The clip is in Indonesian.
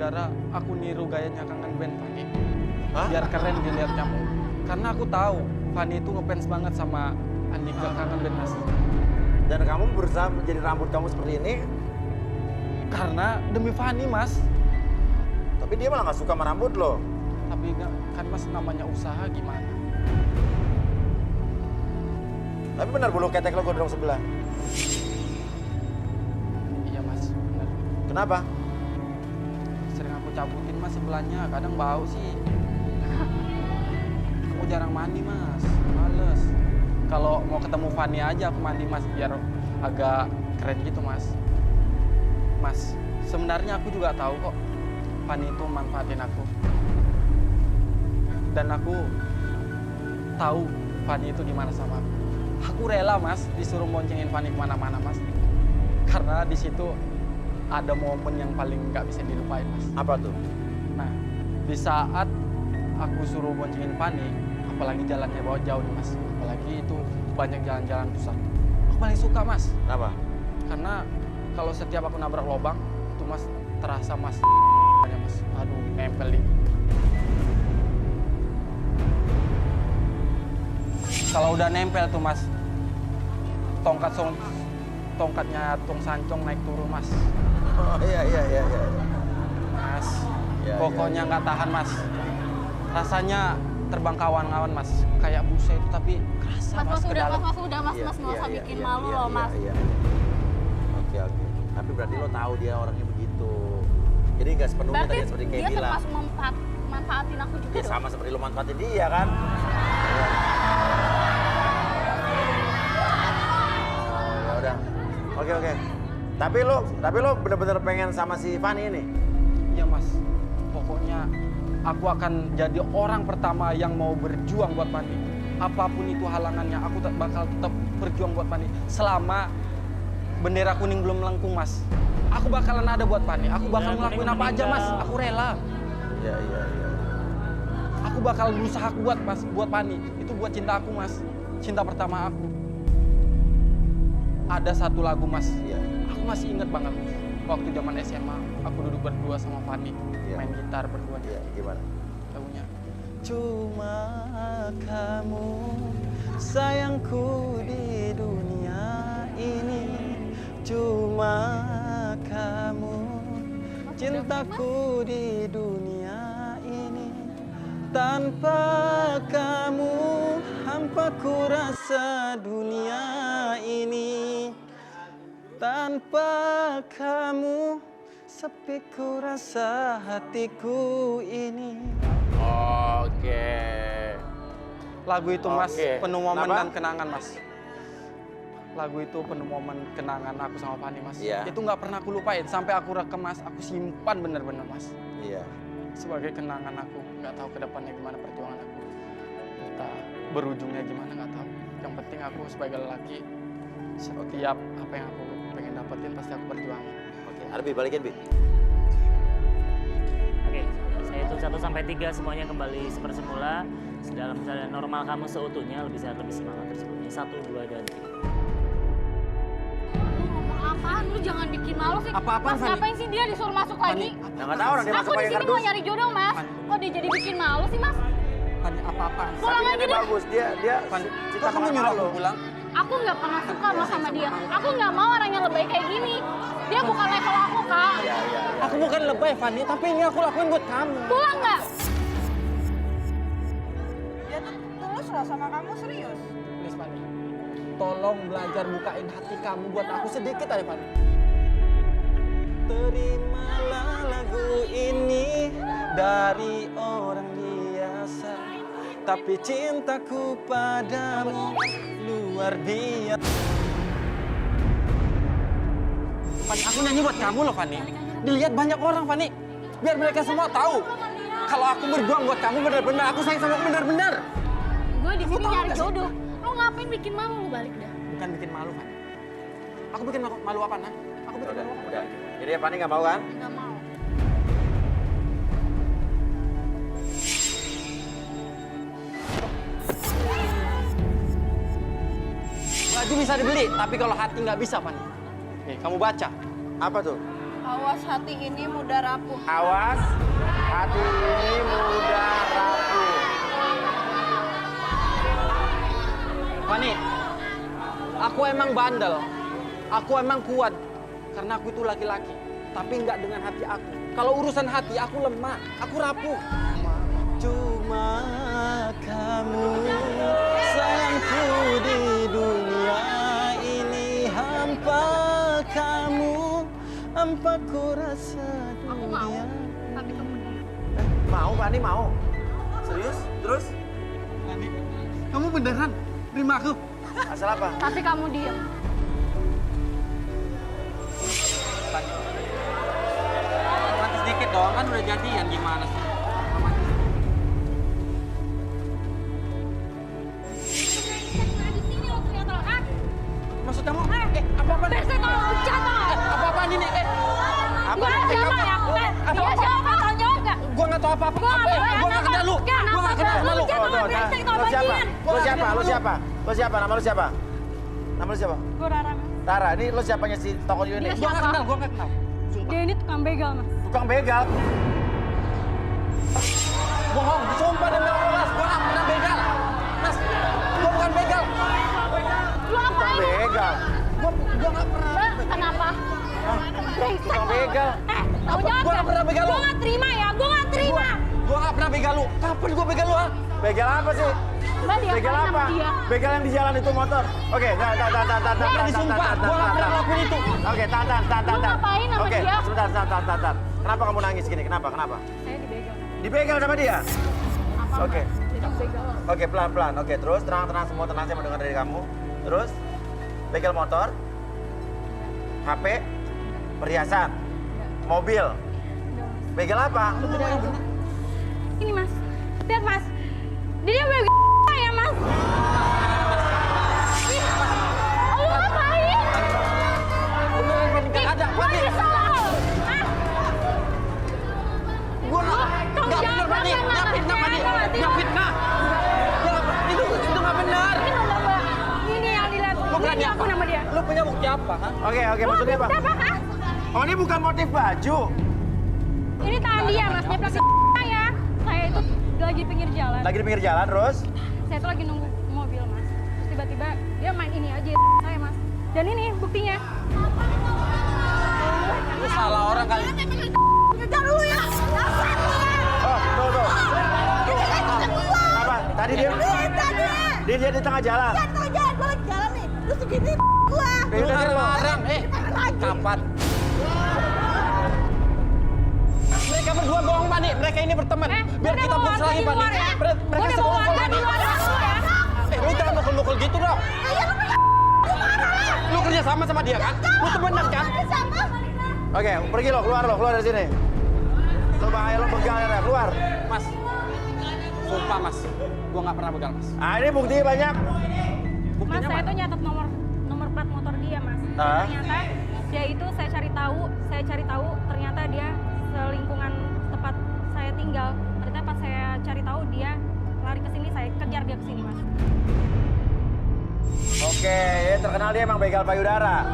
gara-gara aku niru gayanya Kangen Band Fanny. Hah? Biar keren dilihat kamu. Karena aku tahu Fanny itu ngefans banget sama Andika Kangen Band Mas. Dan kamu berusaha menjadi rambut kamu seperti ini, Karena demi Fanny Mas. tapi dia malah nggak suka sama rambut lo. Tapi kan Mas namanya usaha gimana? Tapi benar bulu ketek lo gondrong sebelah. Iya Mas, bener. Kenapa? Sering aku cabutin Mas sebelahnya, kadang bau sih. Aku jarang mandi Mas, males. Kalau mau ketemu Fanny aja aku mandi Mas, biar agak keren gitu Mas. Mas, sebenarnya aku juga tahu kok Fanny itu manfaatin aku. Dan aku tahu Fanny itu gimana sama aku. Aku rela Mas disuruh boncengin Fanny kemana-mana Mas. Karena di situ ada momen yang paling nggak bisa dilupain Mas. Apa tuh? Nah, di saat aku suruh boncengin Fanny, apalagi jalannya bawa jauh nih Mas. Apalagi itu banyak jalan-jalan rusak. Aku paling suka Mas. Kenapa? Karena kalau setiap aku nabrak lubang, itu Mas terasa Mas. Mas. Aduh, nempel di. Kalau udah nempel tuh Mas, tongkatnya Tung Sancong naik turun Mas. Oh iya. Mas, Ya, pokoknya nggak tahan Mas. Rasanya terbang kawan-kawan Mas, kayak busa itu tapi kerasa Mas, Mas ke dalam. udah Mas nggak usah bikin malu loh Mas. Iya. Oke. Tapi berarti lo tahu dia orangnya begitu. Jadi nggak sepenuhnya Berarti tadi seperti kayak dia bilang. termasuk manfaatin aku juga Ya dong. sama seperti lo manfaatin dia kan. Ya udah. Oke. Tapi lo bener-bener pengen sama si Fanny ini. Iya Mas, pokoknya aku akan jadi orang pertama yang mau berjuang buat Fanny. Apapun itu halangannya, aku bakal tetap berjuang buat Fanny. Selama bendera kuning belum melengkung Mas. Aku bakalan ada buat Fanny. Aku bakal ngelakuin apa aja Mas. Aku rela. Iya. Aku bakal berusaha kuat Mas buat Fanny. Itu buat cinta aku Mas. Cinta pertama aku. Ada satu lagu Mas. Iya. Aku masih inget banget. Waktu zaman SMA, aku duduk berdua sama Fanny. Iya. Main gitar berdua. Iya, gimana? Lagunya. Cuma kamu sayangku di dunia ini. Cuma kamu cintaku di dunia ini. Tanpa kamu hampaku rasa dunia ini. Tanpa kamu sepiku rasa hatiku ini. Oke. Lagu itu Mas Oke. penuh momen Kenapa? dan kenangan Mas. Lagu itu penuh momen kenangan aku sama Fanny Mas. Iya. Itu nggak pernah aku lupain. Sampai aku rekam Mas, aku simpan bener-bener Mas. Iya. Sebagai kenangan aku. Nggak tahu ke depannya gimana perjuangan aku. Entah berujungnya gimana nggak tahu. Yang penting aku sebagai lelaki, setiap apa yang aku pengen dapetin pasti aku perjuangin. Oke, Arbi balikin, Bi. Oke, saya hitung 1 sampai 3 semuanya kembali seperti semula. Dalam keadaan normal kamu seutuhnya, lebih sehat, lebih semangat terus sebelumnya. 1, 2, dan 3. Lu ngomong apaan? Lu jangan bikin malu sih. Apa-apaan, Mas, Fanny? ngapain sih dia disuruh masuk lagi? Ya nggak tahu orang dia Aku masuk di pakai sini kardus. mau nyari jodoh, Mas. Fanny. Kok dia jadi bikin malu sih, Mas? Fanny, apa-apaan? Pulang Tapi aja dia deh. bagus, dia Fanny, cinta kok kamu sama nyuruh lo. aku pulang? Aku nggak pernah suka loh sama dia. Aku nggak mau orang yang lebay kayak gini. Dia bukan level aku, Kak. Iya. Aku bukan lebay Fanny, tapi ini aku lakuin buat kamu. Pulang nggak? Dia tuh tulus loh sama kamu, serius. Please Fanny, tolong belajar bukain hati kamu buat aku sedikit aja Fanny. Terimalah lagu ini dari orang biasa, tapi cintaku padamu luar biasa. Fanny, aku nyanyi buat kamu loh Fanny. Dilihat banyak orang Fanny, biar mereka semua tahu kalau aku berjuang buat kamu benar-benar. Aku sayang sama kamu benar-benar. Gue di sini tahu nyari nggak sih? jodoh. Lu ngapain bikin malu? Lu balik dah. Bukan bikin malu Fanny. Aku bikin malu apa nah? Aku bikin malu apa? Udah. Jadi ya Fanny nggak mau kan? Nggak mau. Baju bisa dibeli, tapi kalau hati nggak bisa, Fanny. Nih, kamu baca. Apa tuh? Awas hati ini mudah rapuh. Awas, hati ini mudah rapuh. Fani, aku emang bandel, aku emang kuat karena aku itu laki-laki, tapi nggak dengan hati aku. Kalau urusan hati aku lemah, aku rapuh. Cuma kamu sayangku di dunia ini, hampa kamu, hampa ku rasa dunia. Aku mau, tapi kamu diam. Mau, Fani mau. Serius? Terus? Fani, kamu beneran terima aku? Asal apa? Tapi kamu diam. Fani, romantis dikit dong, kan udah jadian gimana sih? Maksud kamu? Apa-apa? Biasa kalau bercanda. Apa-apaan ini? Apa? Dia siapa ya? Dia siapa? Tanya jawab nggak? Gua nggak tahu apa-apa. Gua nggak tahu Gua nggak kenal lu. Kenapa? Gua nggak kenal sama lu. Lu siapa? Brengsek tau Lo siapa? bajingan. Lo siapa? Lo siapa? Lo siapa? Nama lo siapa? Nama lo siapa? Gue Rara, Mas. Tara, ini lo siapanya si toko ini? Dia Gua nggak siapa? kenal. Gua nggak kenal. Sumpah. Dia ini tukang begal, Mas. Tukang begal. Bohong. Sumpah demi Allah, Mas. Gua nggak pernah begal. Mas, gua bukan begal. Lu apain? Begal. Gua nggak pernah. Kenapa? Brengsek. Tukang begal. Tahu jawab Gua nggak pernah begal lu. Gua nggak terima ya. Gua nggak terima. Gua nggak pernah begal lu. Kapan gua begal lu, ah? Begal apa sih? Mbak dia Begal apain apa? sama dia? Begal yang di jalan itu motor. Oke, Berani sumpah. Gua nggak pernah ngelakuin itu. Oke, tahan. Lu ngapain sama Oke, dia? sebentar. Kenapa kamu nangis gini? Kenapa? Saya dibegal. Dibegal sama dia? Apa? Oke. Jadi begal. Oke, pelan-pelan. Oke, terus tenang semua, tenang, saya mendengar dari kamu. Terus, begal motor, HP, perhiasan, mobil. Begal apa? Ini Mas. Lihat Mas. Dia begal ya Mas. Oh, lu ngapain? Nggak ada. Gua nyesel. Hah? Gua nggak benar, Fani. Nggak fitnah, Fani. Nggak fitnah. Itu nggak benar. Ini nomor Mbak. Ini yang dilihat. Lu berani Ini aku apa? nama dia. Lu punya bukti apa, ha? Oke, maksudnya apa? Siapa, Kak? Oh, ini bukan motif baju. Ini tangan dia, Mas. Dia plastik saya. Saya itu lagi di pinggir jalan. Lagi di pinggir jalan, terus? Saya tuh lagi nunggu mobil, Mas. Terus tiba-tiba dia main ini aja saya, Mas. Dan ini buktinya. Lu salah orang kali. Ngejar dulu ya. Oh, tuh. Kenapa? Tadi dia di tengah jalan. Tengah jalan, gue lagi jalan nih. Terus segini gue. Lu ngarang-ngarang. Kapan? Mereka berdua bohong, Fani. Mereka ini berteman. Biar kita putus lagi, Fani. Mereka sekolah, Fani. Lu jangan mukul-mukul gitu dong. Lu kerja sama dia kan? Lu temenan kan? Oke, pergi lo, keluar dari sini. Lo bahaya, lo begal ya, keluar. Mas, sumpah Mas, gua nggak pernah begal Mas. Ah, ini buktinya banyak. Mas, Buktinya saya mana? tuh nyatet nomor plat motor dia, Mas. Ah. Ternyata dia itu saya cari tahu ternyata dia selingkungan tempat saya tinggal. Ternyata pas saya cari tahu dia lari ke sini, saya kejar dia ke sini, Mas. Oke, ya terkenal dia emang begal payudara.